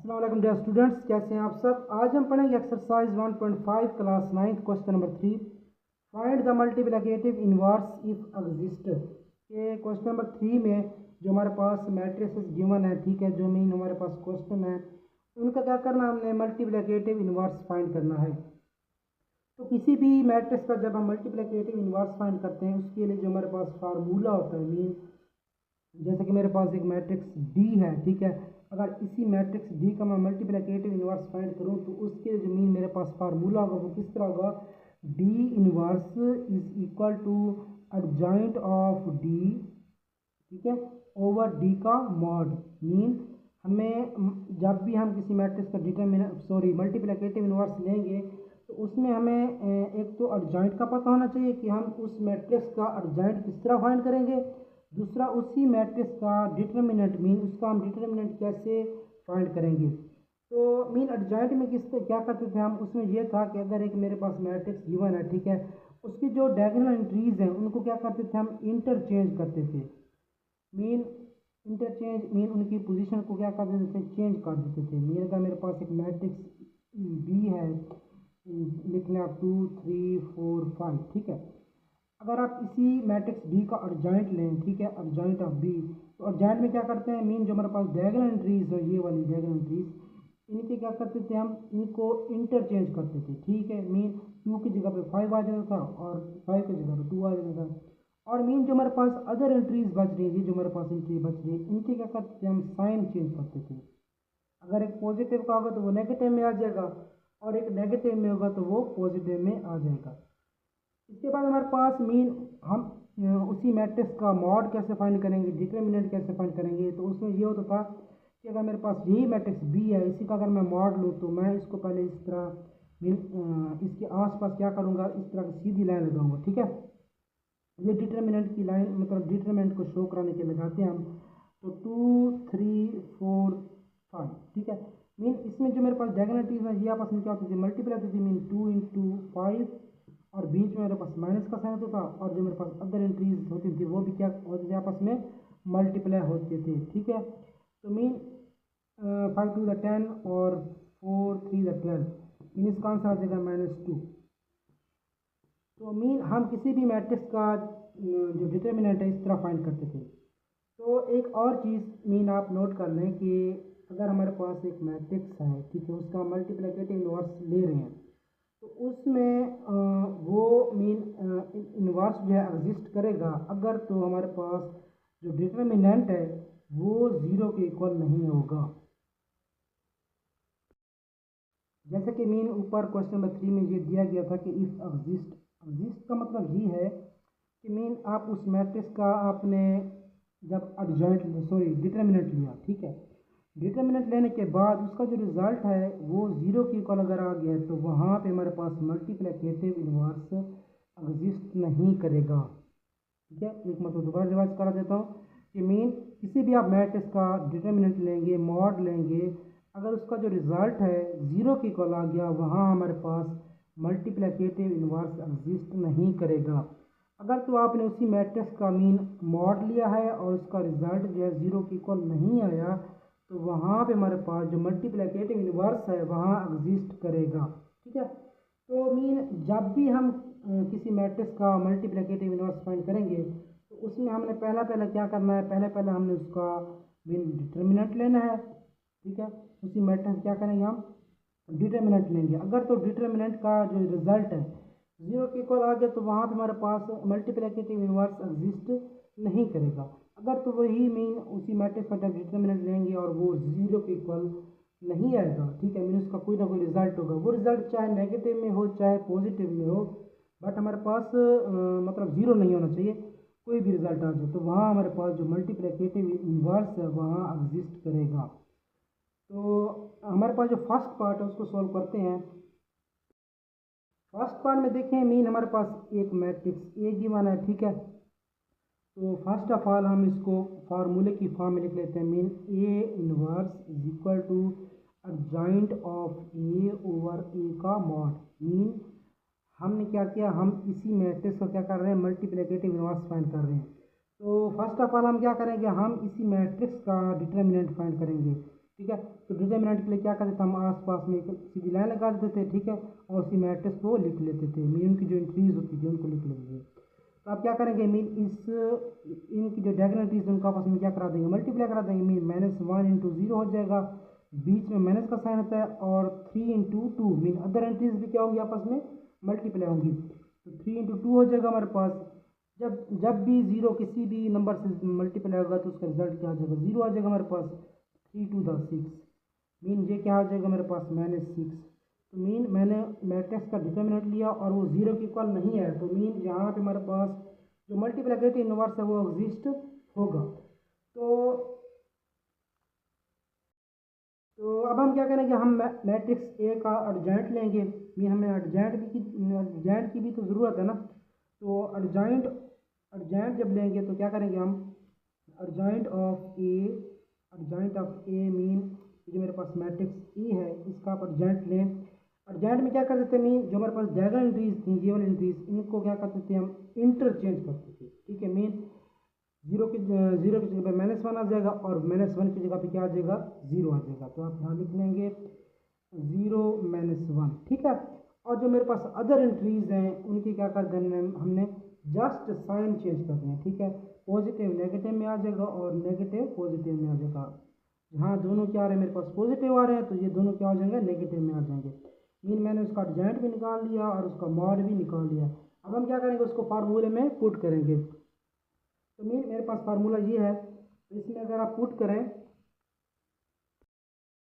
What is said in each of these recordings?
अस्सलाम वालेकुम dear students, कैसे हैं आप सब। आज हम पढ़ेंगे exercise 1.5 class 9 question number 3, find the multiplicative inverse if exist. ये क्वेश्चन नंबर 3 में जो हमारे पास मैट्रिसेस गिवन है, ठीक है, जो मेन हमारे पास क्वेश्चन है, उनका क्या करना है, हमने मल्टीप्लिकेटिव इनवर्स फाइंड करना है। तो किसी भी मैट्रिक्स का जब हम मल्टीप्लिकेटिव इनवर्स फाइंड करते हैं, उसके लिए जो हमारे पास फार्मूला होता है, मीन जैसे कि मेरे पास एक मैट्रिक्स डी है, ठीक है, अगर इसी मैट्रिक्स डी का मैं मल्टीप्लिकेटिव इनवर्स फाइंड करूं तो उसके जो मीन मेरे पास फार्मूला होगा वो किस तरह होगा, D inverse is equal to adjoint of D, ठीक है, ओवर डी का मॉड। मीन हमें जब भी हम किसी मैट्रिक्स का मल्टीप्लिकेटिव इनवर्स लेंगे तो उसमें हमें एक तो एडजॉइंट का पता होना चाहिए कि हम उस मैट्रिक्स का एडजॉइंट किस तरह फाइंड करेंगे, दूसरा उसी मैट्रिक्स का डिटर्मिनेंट, मीन उसका हम डिटर्मिनेंट कैसे फाइंड करेंगे। तो मीन एडजॉइंट में क्या करते थे हम, उसमें यह था कि अगर एक मेरे पास मैट्रिक्स गिवन है, ठीक है, उसकी जो डायगोनल एंट्रीज हैं उनको क्या करते थे हम, इंटरचेंज करते थे। मीन इंटरचेंज मीन उनकी पोजीशन को क्या कर देते थे, चेंज कर देते थे। मीन अगर मेरे पास एक मैट्रिक्स बी है, लिखना 2 3 4 5, ठीक है, अगर आप इसी मैट्रिक्स बी का एडजॉइंट लें, ठीक है, एडजॉइंट ऑफ बी, तो एडजॉइंट में क्या करते हैं, मीन जो हमारे पास डायगोनल एंट्रीज है, ये वाली डायगोनल एंट्रीज, इनके क्या करते थे हम, इनको इंटरचेंज करते थे, ठीक है। मीन 2 की जगह पे 5 आ जाता था और 5 की जगह पे 2 आ जाता था। और मीन जो हमारे पास अदर एंट्रीज बच रही है, जो हमारे पास एंट्री बच रही है, इनके क्या करते थे हम, साइन चेंज करते थे। अगर एक पॉजिटिव का होगा तो वो नेगेटिव में आ जाएगा, और एक नेगेटिव में होगा तो वो पॉजिटिव में आ जाएगा। इसके बाद हमारे पास मीन हम उसी मैट्रिक्स का मॉड कैसे फाइंड करेंगे, डिटर्मिनेंट कैसे फाइंड करेंगे। तो उसमें ये होता था कि अगर मेरे पास यही मैट्रिक्स बी है, इसी का अगर मैं मॉड लूँ तो मैं इसको पहले इस तरह मीन इसके आसपास क्या करूँगा, इस तरह की सीधी लाइन लगाऊंगा, ठीक है। ये डिटर्मिनेंट की लाइन, मतलब डिटर्मिनेंट को शो कराने के लगाते हैं हम। तो 2 3 4 5, ठीक है। मीन इसमें जो मेरे पास डायगोनलिटीज है, ये आपस में क्या होती थी, मल्टीप्लाई होती थी। मीन 2 इंटू 5, और बीच में मेरे पास माइनस का साइन होता था, और जो मेरे पास अदर एंट्रीज होती थी वो भी क्या होती थी, आपस में मल्टीप्लाई होते थे, ठीक है। तो मीन 5 2 द 10 और 4 3 द 12, मीन इसका आंसर आ जाएगा -2। तो मीन हम किसी भी मैट्रिक्स का जो डिटर्मिनेंट है इस तरह फाइंड करते थे। तो एक और चीज़ मीन आप नोट कर लें कि अगर हमारे पास एक मैट्रिक्स है, ठीक है, उसका मल्टीप्लिकेटिव इनवर्स ले रहे हैं, तो उसमें वो मीन इनवर्स जो है एग्जिस्ट करेगा अगर तो हमारे पास जो डिटर्मिनेंट है वो 0 के इक्वल नहीं होगा। जैसे कि मीन ऊपर क्वेश्चन नंबर 3 में ये दिया गया था कि इफ एग्जिस्ट, एग्जिस्ट का मतलब ये है कि मीन आप उस मैट्रिक्स का आपने जब डिटर्मिनेंट लिया, ठीक है, डिटर्मिनेंट लेने के बाद उसका जो रिजल्ट है वो 0 के इक्वल अगर आ गया है तो वहाँ पे हमारे पास मल्टीप्लिकेटिव इनवर्स एग्जिस्ट नहीं करेगा, ठीक है। एक मतलब दोबारा रिवाइज करा देता हूँ कि मीन किसी भी आप मैट्रिक्स का डिटर्मिनेंट लेंगे, मॉड लेंगे, अगर उसका जो रिजल्ट है 0 के इक्वल आ गया, वहाँ हमारे पास मल्टीप्लिकेटिव इनवर्स एग्जिस्ट नहीं करेगा। अगर तो आपने उसी मैट्रिक्स का मीन मॉड लिया है और उसका रिजल्ट जो है 0 के इक्वल नहीं आया, तो वहाँ पे हमारे पास जो मल्टीप्लिकेटिव इनवर्स है वहाँ एग्जिस्ट करेगा, ठीक है। तो मीन जब भी हम किसी मैट्रिक्स का मल्टीप्लिकेटिव इनवर्स फाइंड करेंगे तो उसमें हमने पहला क्या करना है, पहले हमने उसका मीन डिटर्मिनेंट लेना है, ठीक है। उसी मैट्रिक्स क्या करेंगे, हम डिटर्मिनेंट लेंगे। अगर तो डिटर्मिनेंट का जो रिजल्ट है 0 के इक्वल आ गया तो वहाँ पे हमारे पास मल्टीप्लिकेटिव इनवर्स एग्जिस्ट नहीं करेगा। अगर तो वही मीन उसी मैट्रिक्स का जब डिटर्मिनेंट लेंगे और वो 0 के इक्वल नहीं आएगा, ठीक है, मीन उसका कोई ना कोई रिजल्ट होगा, वो रिजल्ट चाहे नेगेटिव में हो चाहे पॉजिटिव में हो, बट हमारे पास मतलब 0 नहीं होना चाहिए, कोई भी रिजल्ट आ जाए तो वहाँ हमारे पास जो मल्टीप्लिकेटिव इनवर्स है वहाँ एग्जिस्ट करेगा। तो हमारे पास जो फर्स्ट पार्ट है उसको सॉल्व करते हैं। फर्स्ट पार्ट में देखें, मीन हमारे पास एक मैट्रिक्स ए गिवन है, ठीक है। तो फर्स्ट ऑफ ऑल हम इसको फार्मूले की फॉर्म में लिख लेते हैं। Mean A inverse is equal to adjoint of A over A का मॉड। मीन हमने क्या किया, हम इसी मैट्रिक्स को क्या कर रहे हैं, मल्टीप्लिकेटिव इनवर्स फाइंड कर रहे हैं। तो फर्स्ट ऑफ ऑल हम क्या करेंगे, हम इसी मैट्रिक्स का डिटर्मिनेंट फाइंड करेंगे। ठीक है। तो डिटर्मिनेंट के लिए क्या करते थे हम, आसपास में एक सीधी लाइन लगा देते थे, ठीक है, और उसी मैट्रिक्स को लिख लेते थे, मीन उनकी जो एंट्रीज होती थी उनको लिख लेंगे। तो आप क्या करेंगे, मीन इनकी जो डायगोनल एंट्रीज उनको आपस में क्या करा देंगे, मल्टीप्लाई करा देंगे। मीन -1 इंटू 0 हो जाएगा, बीच में माइनस का साइन होता है, और 3 इंटू 2 मीन अदर एंट्रीज भी क्या होंगी, आपस में मल्टीप्लाई होंगी। तो 3 इंटू 2 हो जाएगा हमारे पास। जब जब भी जीरो किसी भी नंबर से मल्टीप्लाई होगा तो उसका रिजल्ट क्या आ जाएगा, जीरो आ जाएगा हमारे पास। 3 टू द 6 मीन ये क्या आ जाएगा मेरे पास, -6। तो मीन मैंने मैट्रिक्स का डिटर्मिनेंट लिया और वो जीरो के इक्वल नहीं है, तो मीन यहाँ पे हमारे पास जो मल्टीप्लिकेटिव इनवर्स है वो एग्जिस्ट होगा। तो अब हम क्या करेंगे, हम मैट्रिक्स ए का एडजॉइंट लेंगे। मीन हमें एडजॉइंट की भी तो ज़रूरत है ना। तो एडजॉइंट जब लेंगे तो क्या करेंगे हम, एडजॉइंट ऑफ ए मीन जो मेरे पास मैट्रिक्स ई है इसका आप एडजॉइंट लें। एडजॉइंट में क्या कर देते हैं, मीन जो हमारे पास डायगोनल एंट्रीज थी, ये वाली एंट्रीज, इनको क्या करते थे हम, इंटरचेंज करते थे, ठीक है। मीन जीरो की जगह पे -1 आ जाएगा और -1 की जगह पे क्या आ जाएगा, जीरो आ जाएगा। तो आप यहाँ लिख लेंगे 0 -1, ठीक है। और जो मेरे पास अदर एंट्रीज हैं उनकी क्या कर देना है हमने, जस्ट साइन चेंज कर देना है, ठीक है। पॉजिटिव नेगेटिव में आ जाएगा और नेगेटिव पॉजिटिव में आ जाएगा। यहाँ दोनों क्या आ रहे हैं मेरे पास, पॉजिटिव आ रहे हैं, तो ये दोनों क्या हो जाएंगे, नेगेटिव में आ जाएंगे। मीन मैंने उसका एडजॉइंट भी निकाल लिया और उसका मॉड भी निकाल लिया। अब हम क्या करेंगे, उसको फार्मूले में पुट करेंगे। तो मीन मेरे पास फार्मूला ये है, तो इसमें अगर आप पुट करें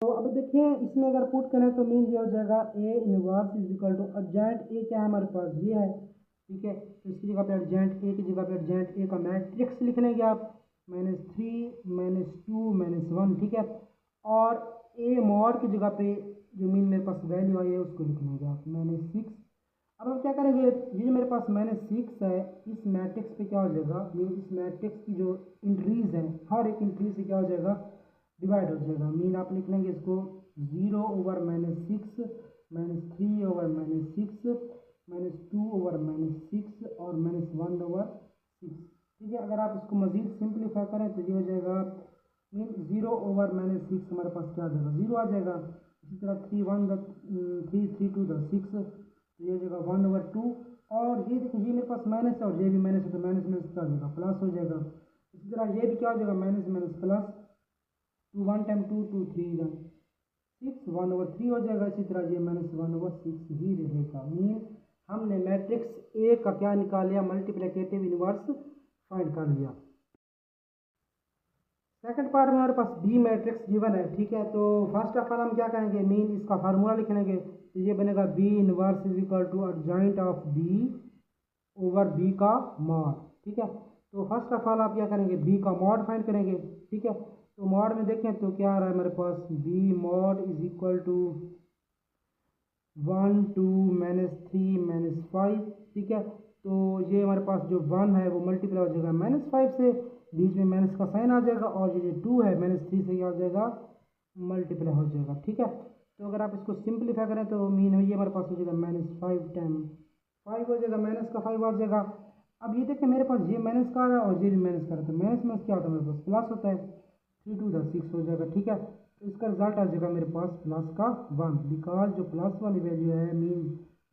तो अब देखिए इसमें अगर पुट करें तो मीन ये हो जाएगा A inverse is equal to adjoint A, क्या है हमारे पास, ये है, ठीक है। तो इसकी जगह पे एडजॉइंट ए की जगह पे एडजॉइंट ए का मैट्रिक्स लिख लेंगे आप, -3 -2 -1, ठीक है। और ए मॉड की जगह पे जो मीन मेरे पास वैल्यू आई है उसको लिख लेंगे आप, -6। अब हम क्या करेंगे, ये जो मेरे पास -6 है इस मैट्रिक्स पे क्या हो जाएगा, मीन इस मैट्रिक्स की जो इंट्रीज हैं हर एक इंट्री से क्या हो जाएगा, डिवाइड हो जाएगा। मीन आप लिख लेंगे इसको 0 ओवर -6 -3 ओवर -6 -2 ओवर -6 और -1 ओवर 6, ठीक है। अगर आप इसको मज़ीद सिंप्लीफाई करें तो ये हो जाएगा, मीन 0 ओवर -6 हमारे पास क्या आ जाएगा, 0 आ जाएगा। इसी तरह 3 टू द 6, तो ये हो जाएगा 1/2। और ये देखिए ये मेरे पास माइनस है और ये भी माइनस है, तो माइनस माइनस क्या हो जाएगा, प्लस हो जाएगा। इसी तरह ये भी क्या हो जाएगा, माइनस माइनस प्लस, 2 1 टाइम 2 2 3 6 1/3 हो जाएगा। इसी तरह ये -1/6 ही रहेगा। मीन हमने मैट्रिक्स ए का क्या निकाल लिया, मल्टीप्लिकेटिव इनवर्स फाइंड कर लिया। सेकंड पार्ट में हमारे पास बी मैट्रिक्स गिवन है, ठीक है। तो फर्स्ट ऑफ ऑल हम क्या करेंगे, मीन इसका फार्मूला लिख लेंगे। तो ये बनेगा B inverse is equal to adjoint of B over B का मॉड, ठीक है। तो फर्स्ट ऑफ ऑल आप क्या करेंगे, बी का मॉड फाइंड करेंगे, ठीक है। तो मॉड में देखें तो क्या आ रहा है हमारे पास, B mod is equal to 1 2 -3 -5, ठीक है। तो ये हमारे पास जो 1 है वो मल्टीप्लाई हो जाएगा -5 से, बीच में माइनस का साइन आ जाएगा, और ये जो 2 है -3 से क्या हो जाएगा, मल्टीप्लाई हो जाएगा, ठीक है। तो अगर आप इसको सिंप्लीफाई करें तो मीन ये हमारे पास हो जाएगा -5 टाइम 5 हो जाएगा, माइनस का 5 आ जाएगा। अब ये देखें मेरे पास ये माइनस का आ रहा है और ये भी माइनस का रहा है, तो माइनस माइनस क्या होता है मेरे पास, प्लस होता है, 3 टू द 6 हो जाएगा, ठीक है। तो इसका रिजल्ट आ जाएगा मेरे पास प्लस का 1, बिकॉज जो प्लस वाली वैल्यू है मीन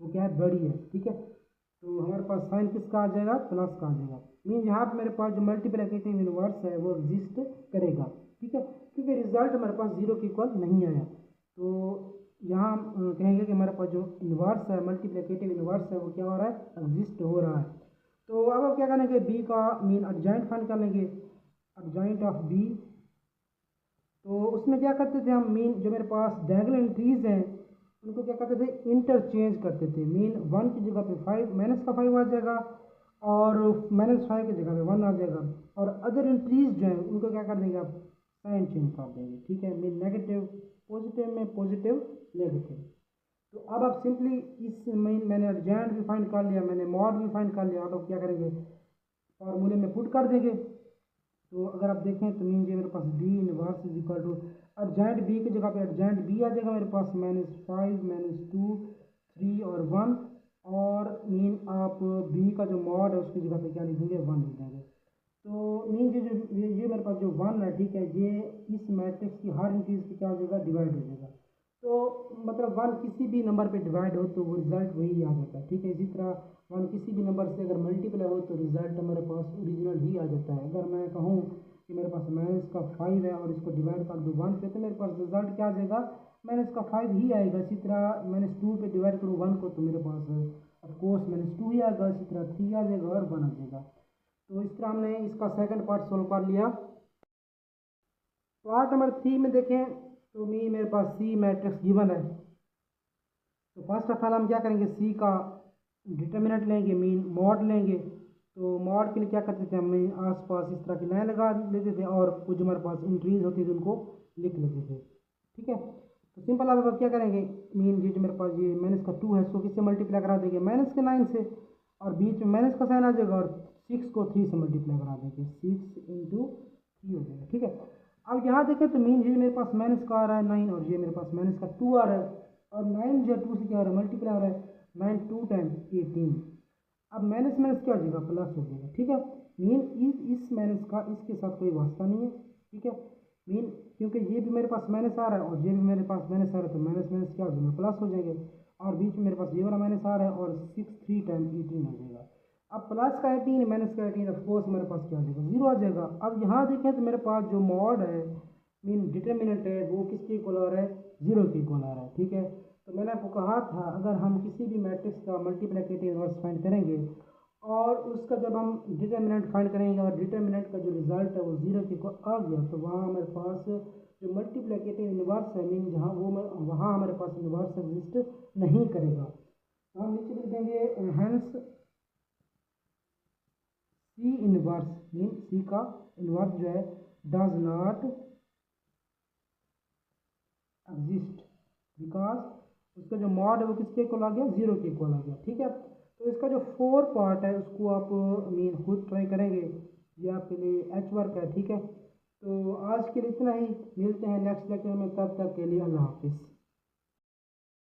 वो क्या है, बड़ी है, ठीक है। तो हमारे पास साइन किसका आ जाएगा, प्लस का आ जाएगा। मीन यहाँ पे मेरे पास जो मल्टीप्लिकेटिव इनवर्स है वो एग्जिस्ट करेगा, ठीक है, क्योंकि रिजल्ट हमारे पास जीरो के इक्वल नहीं आया। तो यहाँ हम कहेंगे कि हमारे पास जो इनवर्स है, मल्टीप्लिकेटिव इनवर्स है, वो क्या हो रहा है, एग्जिस्ट हो रहा है। तो अब हम क्या करेंगे, बी का मीन एडजॉइंट फाइंड कर लेंगे, एडजॉइंट ऑफ बी। तो उसमें क्या करते थे हम, मीन जो मेरे पास डायगोनल एंट्रीज हैं उनको क्या करते थे, इंटरचेंज करते थे। मीन 1 की जगह पे 5 माइनस का 5 आ जाएगा और -5 की जगह पे 1 आ जाएगा, और अदर एंट्रीज जो हैं उनको क्या कर देंगे आप, साइन चेंज कर देंगे, ठीक है। मीन नेगेटिव पॉजिटिव में, पॉजिटिव नेगेटिव। तो अब आप सिंपली इस मैंने एडजॉइंट भी फाइंड कर लिया, मैंने मॉड भी फाइंड कर लिया, अब आप क्या करेंगे, फार्मूले में पुट कर देंगे। तो अगर आप देखें तो मीन ये मेरे पास B inverse is equal to adjoint B की जगह पे एडजॉइंट बी आ जाएगा मेरे पास, -5 -2 3 और 1, और मीन आप बी का जो मॉड है उसकी जगह पे क्या लिख देंगे, 1 लिख देंगे। तो मीन ये मेरे पास जो वन है, ठीक है, ये इस मैट्रिक्स की हर इंक्रीज पे क्या हो जाएगा, डिवाइड हो जाएगा। तो मतलब वन किसी भी नंबर पे डिवाइड हो तो वो रिजल्ट वही आ जाता है, ठीक है। इसी तरह वन किसी भी नंबर से अगर मल्टीप्लाई हो तो रिजल्ट मेरे पास ओरिजिनल ही आ जाता है। अगर मैं कहूँ कि मेरे पास माइनस का 5 है और इसको डिवाइड कर दूँ वन पे, तो मेरे पास रिजल्ट क्या आ जाएगा, माइनस का 5 ही आएगा। इसी तरह माइनस 2 पे डिवाइड करूँ वन को तो मेरे पास ऑफकोर्स माइनस 2 ही आएगा। इसी तरह 3 आ जाएगा और 1 आ जाएगा। तो इस तरह हमने इसका सेकंड पार्ट सोल्व कर लिया। पार्ट नंबर 3 में देखें तो मेरे पास सी मैट्रिक्स गिवन है। तो फर्स्ट ऑफ ऑल हम क्या करेंगे, सी का डिटर्मिनेंट लेंगे, मीन मॉड लेंगे। तो मॉड के लिए क्या करते थे, हम आस पास इस तरह की लाइन लगा लेते थे और कुछ हमारे पास इंक्रीज होती थी उनको लिख लेते थे, ठीक है। तो सिंपल आप अब क्या करेंगे, मीन ये जो मेरे पास ये माइनस का 2 है, इसको किससे मल्टीप्लाई करा देंगे, माइनस के 9 से, और बीच में माइनस का साइन आ जाएगा और 6 को 3 से मल्टीप्लाई करा देंगे, 6 इंटू 3 हो जाएगा, ठीक है। अब यहाँ देखें तो मीन ये मेरे पास माइनस का आ रहा है 9 और ये मेरे पास माइनस का 2 आ रहा है, और 9 जो 2 से क्या हो रहा है, मल्टीप्लाई हो रहा है, 9 2 टाइम्स 18। अब माइनस माइनस क्या हो जाएगा, प्लस हो जाएगा, ठीक है। मीन इस माइनस का इसके साथ कोई वास्ता नहीं है, ठीक है। मीन क्योंकि ये भी मेरे पास माइनस आ रहा है और ये भी मेरे पास माइनस आ रहा है, तो माइनस माइनस क्या हो जाएगा, प्लस हो जाएंगे, और बीच में मेरे पास ये वाला माइनस आ रहा है और 6 3 टाइम्स 18 हो जाएगा। अब प्लस का 18 माइनस का 18 ऑफकोर्स मेरे पास क्या हो जाएगा, 0 आ जाएगा। अब यहाँ देखें तो मेरे पास जो मॉड है, मीन डिटर्मिनेंट है, वो किसके इक्वल आ रहा है, 0 के इक्वल आ रहा है, ठीक है। तो मैंने आपको कहा था अगर हम किसी भी मैट्रिक्स का मल्टीप्लिकेटिव इनवर्स फाइंड करेंगे और उसका जब हम डिटर्मिनेंट फाइंड करेंगे और डिटर्मिनेंट का जो रिजल्ट है वो 0 के इक्वल आ गया, तो वहाँ हमारे पास जो मल्टीप्लिकेटिव इनवर्स है, मीन जहाँ वो वहाँ हमारे पास इनवर्स एग्जिस्ट नहीं करेगा। तो हम नीचे लिख देंगे हेंस सी इनवर्स, मीन सी का इनवर्स जो है डज नॉट एग्जिस्ट बिकॉज उसका जो मॉड है वो किसके इक्वल आ गया, 0 के इक्वल आ गया, ठीक है। तो इसका जो 4 पार्ट है उसको आप मीन खुद ट्राई करेंगे, ये आपके लिए एच वर्क है, ठीक है। तो आज के लिए इतना ही, मिलते हैं नेक्स्ट लेक्चर में, तब तक के लिए अल्लाह हाफिज़।